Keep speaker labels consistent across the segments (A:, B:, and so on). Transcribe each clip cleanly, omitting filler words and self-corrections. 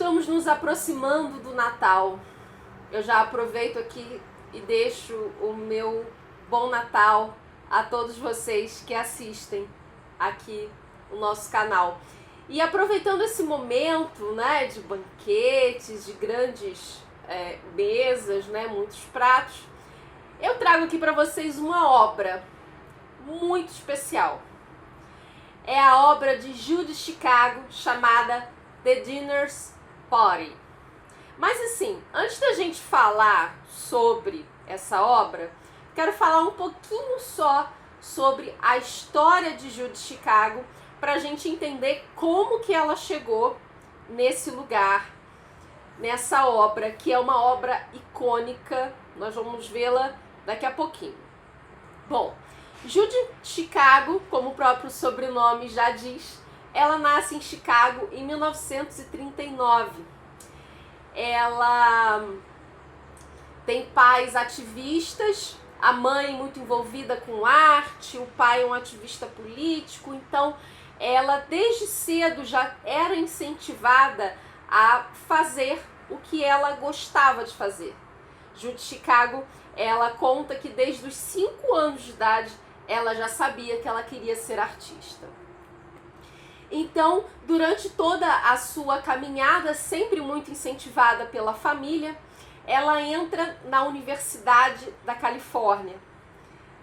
A: Estamos nos aproximando do Natal. Eu já aproveito aqui e deixo o meu bom Natal a todos vocês que assistem aqui o nosso canal. E aproveitando esse momento, né, de banquetes, de grandes mesas, né, muitos pratos, eu trago aqui para vocês uma obra muito especial. É a obra de Judy Chicago chamada The Dinner's Party. Mas assim, antes da gente falar sobre essa obra, quero falar um pouquinho só sobre a história de Judy Chicago para a gente entender como que ela chegou nesse lugar, nessa obra, que é uma obra icônica. Nós vamos vê-la daqui a pouquinho. Bom, Judy Chicago, como o próprio sobrenome já diz, ela nasce em Chicago em 1939. Ela tem pais ativistas, a mãe muito envolvida com arte, o pai um ativista político, então ela desde cedo já era incentivada a fazer o que ela gostava de fazer. Judy Chicago, ela conta que desde os 5 anos de idade ela já sabia que ela queria ser artista. Então, durante toda a sua caminhada, sempre muito incentivada pela família, ela entra na Universidade da Califórnia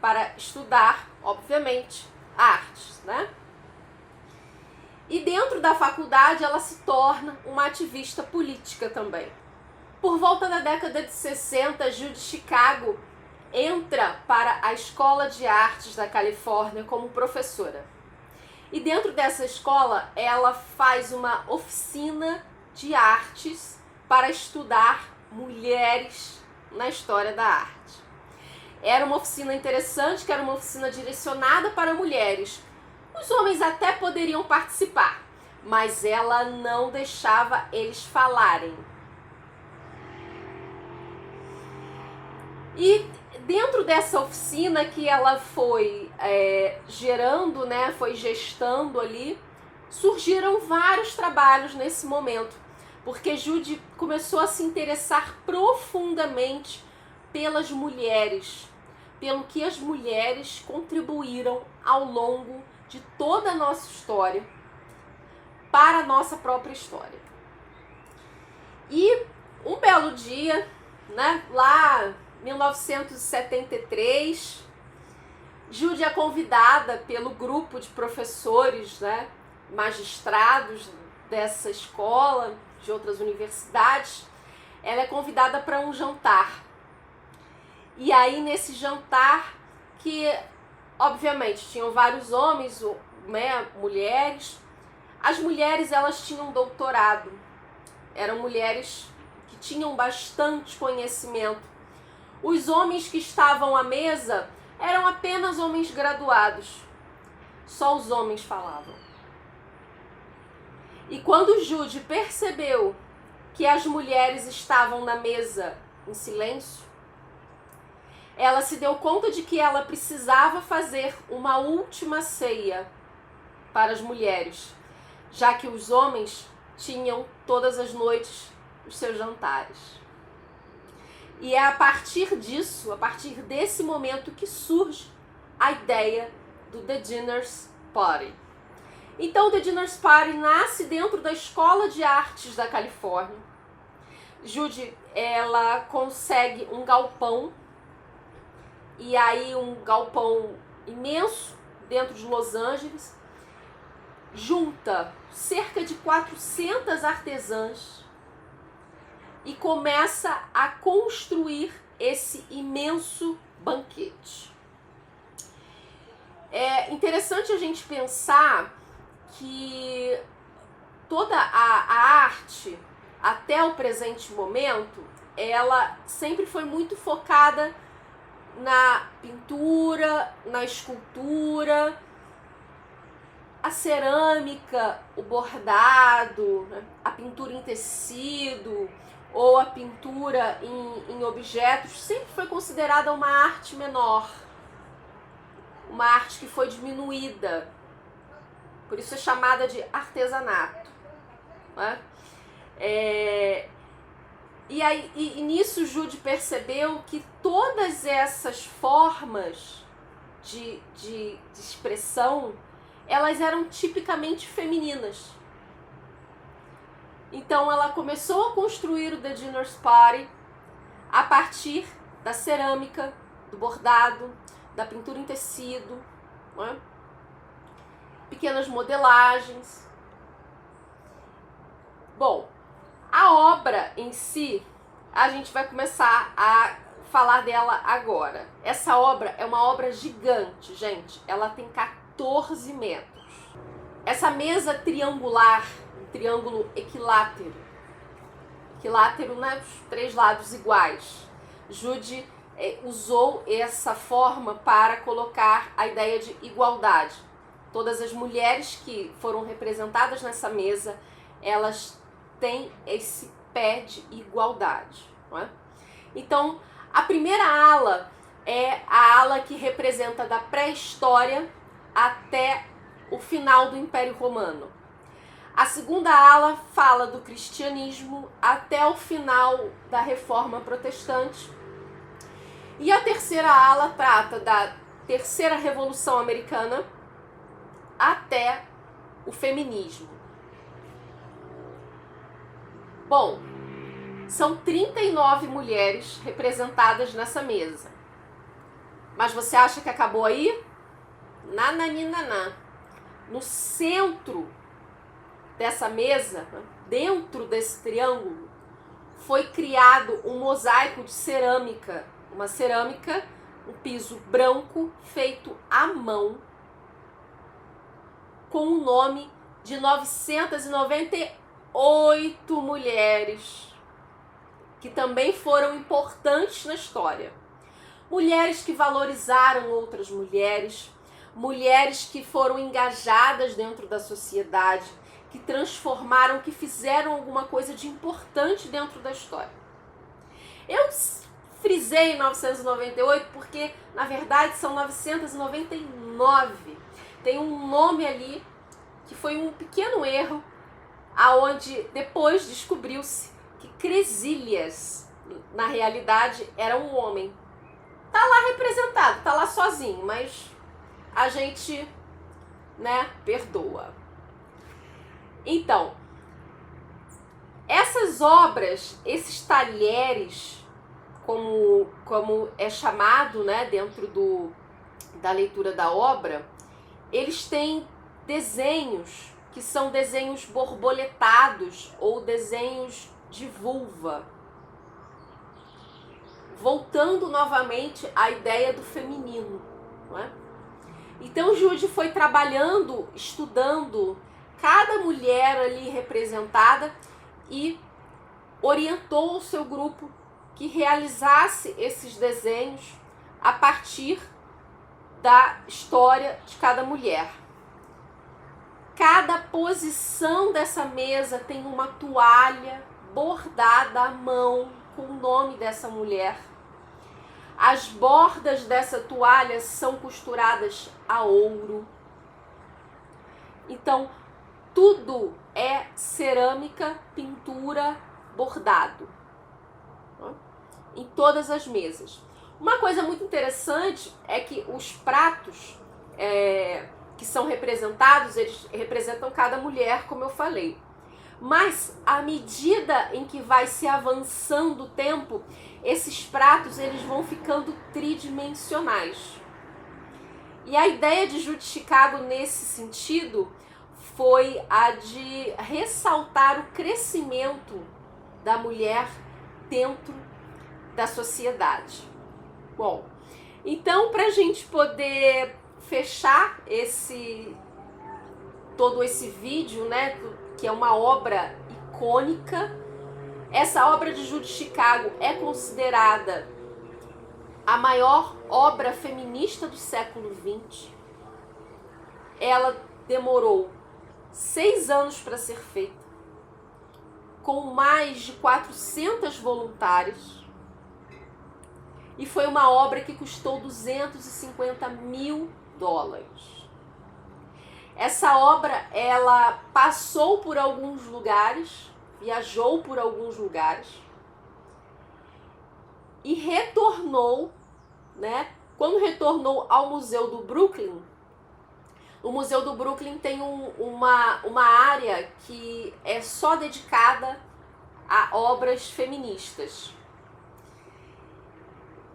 A: para estudar, obviamente, artes, né? E dentro da faculdade ela se torna uma ativista política também. Por volta da década de 60, Judy Chicago entra para a Escola de Artes da Califórnia como professora. E dentro dessa escola, ela faz uma oficina de artes para estudar mulheres na história da arte. Era uma oficina interessante, que era uma oficina direcionada para mulheres. Os homens até poderiam participar, mas ela não deixava eles falarem. E dentro dessa oficina que ela foi gerando, né, foi gestando ali, surgiram vários trabalhos nesse momento, porque Judy começou a se interessar profundamente pelas mulheres, pelo que as mulheres contribuíram ao longo de toda a nossa história, para a nossa própria história. E um belo dia, né, lá 1973, Judy é convidada pelo grupo de professores, né, magistrados dessa escola, de outras universidades. Ela é convidada para um jantar. E aí nesse jantar, que obviamente tinham vários homens, né, mulheres, as mulheres elas tinham doutorado, eram mulheres que tinham bastante conhecimento. Os homens que estavam à mesa eram apenas homens graduados. Só os homens falavam. E quando Judy percebeu que as mulheres estavam na mesa em silêncio, ela se deu conta de que ela precisava fazer uma última ceia para as mulheres, já que os homens tinham todas as noites os seus jantares. E é a partir disso, a partir desse momento, que surge a ideia do The Dinner's Party. Então, o The Dinner's Party nasce dentro da Escola de Artes da Califórnia. Judy, ela consegue um galpão, e aí um galpão imenso dentro de Los Angeles, junta cerca de 400 artesãs, e começa a construir esse imenso banquete. É interessante a gente pensar que toda a arte, até o presente momento, ela sempre foi muito focada na pintura, na escultura, a cerâmica, o bordado, né, a pintura em tecido, ou a pintura em objetos, sempre foi considerada uma arte menor, uma arte que foi diminuída, por isso é chamada de artesanato, né? E nisso Jude percebeu que todas essas formas de expressão, elas eram tipicamente femininas. Então ela começou a construir o The Dinner's Party a partir da cerâmica, do bordado, da pintura em tecido, né? Pequenas modelagens. Bom, a obra em si, a gente vai começar a falar dela agora. Essa obra é uma obra gigante, gente. Ela tem 14 metros. Essa mesa triangular, um triângulo equilátero. Equilátero, né? Os 3 lados iguais. Jude usou essa forma para colocar a ideia de igualdade. Todas as mulheres que foram representadas nessa mesa, elas têm esse pé de igualdade, não é? Então, a primeira ala é a ala que representa da pré-história até o final do Império Romano. A segunda ala fala do cristianismo até o final da Reforma Protestante. E a terceira ala trata da Terceira Revolução Americana até o feminismo. Bom, são 39 mulheres representadas nessa mesa. Mas você acha que acabou aí? Nananinaná. No centro dessa mesa, dentro desse triângulo, foi criado um mosaico de cerâmica. Uma cerâmica, um piso branco feito à mão, com o nome de 998 mulheres que também foram importantes na história. Mulheres que valorizaram outras mulheres, mulheres que foram engajadas dentro da sociedade, que transformaram, que fizeram alguma coisa de importante dentro da história. Eu frisei 998 porque, na verdade, são 999. Tem um nome ali que foi um pequeno erro, aonde depois descobriu-se que Cresílias, na realidade, era um homem. Tá lá representado, tá lá sozinho, mas a gente, né, perdoa. Então, essas obras, esses talheres, como é chamado, né, dentro da leitura da obra, eles têm desenhos que são desenhos borboletados ou desenhos de vulva, voltando novamente à ideia do feminino, não é? Então Jude foi trabalhando, estudando cada mulher ali representada e orientou o seu grupo que realizasse esses desenhos a partir da história de cada mulher. Cada posição dessa mesa tem uma toalha bordada à mão com o nome dessa mulher. As bordas dessa toalha são costuradas a ouro. Então, tudo é cerâmica, pintura, bordado, em todas as mesas. Uma coisa muito interessante é que os pratos que são representados, eles representam cada mulher, como eu falei. Mas à medida em que vai se avançando o tempo, esses pratos eles vão ficando tridimensionais. E a ideia de Jude Chicago nesse sentido foi a de ressaltar o crescimento da mulher dentro da sociedade. Bom, então para a gente poder fechar todo esse vídeo, né, que é uma obra icônica, essa obra de Jude Chicago é considerada a maior obra feminista do século XX. Ela demorou 6 anos para ser feita, com mais de 400 voluntários, e foi uma obra que custou $250 mil. Essa obra, ela passou por alguns lugares, viajou por alguns lugares e retornou, né? Quando retornou ao Museu do Brooklyn, o Museu do Brooklyn tem uma área que é só dedicada a obras feministas.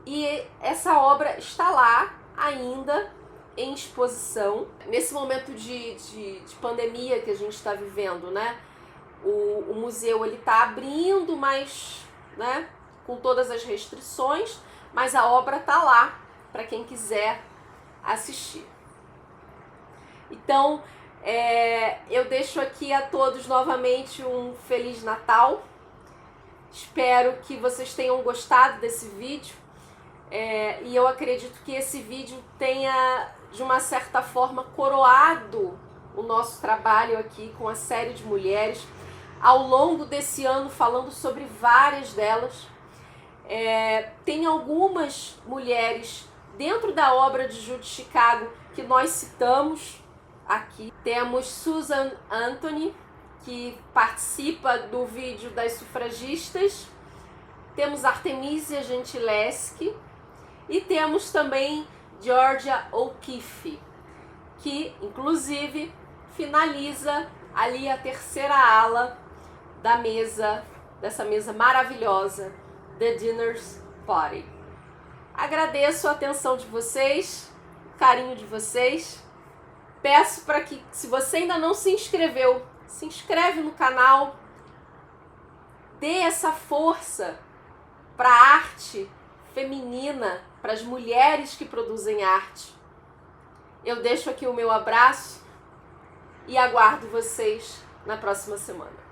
A: E essa obra está lá ainda em exposição. Nesse momento de pandemia que a gente está vivendo, né? O museu está abrindo, mas, né, com todas as restrições, mas a obra está lá para quem quiser assistir. Então, eu deixo aqui a todos novamente um Feliz Natal. Espero que vocês tenham gostado desse vídeo. E eu acredito que esse vídeo tenha, de uma certa forma, coroado o nosso trabalho aqui com a série de mulheres, ao longo desse ano, falando sobre várias delas. Tem algumas mulheres dentro da obra de Judy Chicago que nós citamos aqui. Temos Susan Anthony, que participa do vídeo das sufragistas. Temos Artemisia Gentileschi. E temos também Georgia O'Keeffe, que inclusive finaliza ali a terceira ala dessa mesa maravilhosa, The Dinner's Party. Agradeço a atenção de vocês, o carinho de vocês. Peço para que, se você ainda não se inscreveu, se inscreve no canal, dê essa força para a arte feminina, para as mulheres que produzem arte. Eu deixo aqui o meu abraço e aguardo vocês na próxima semana.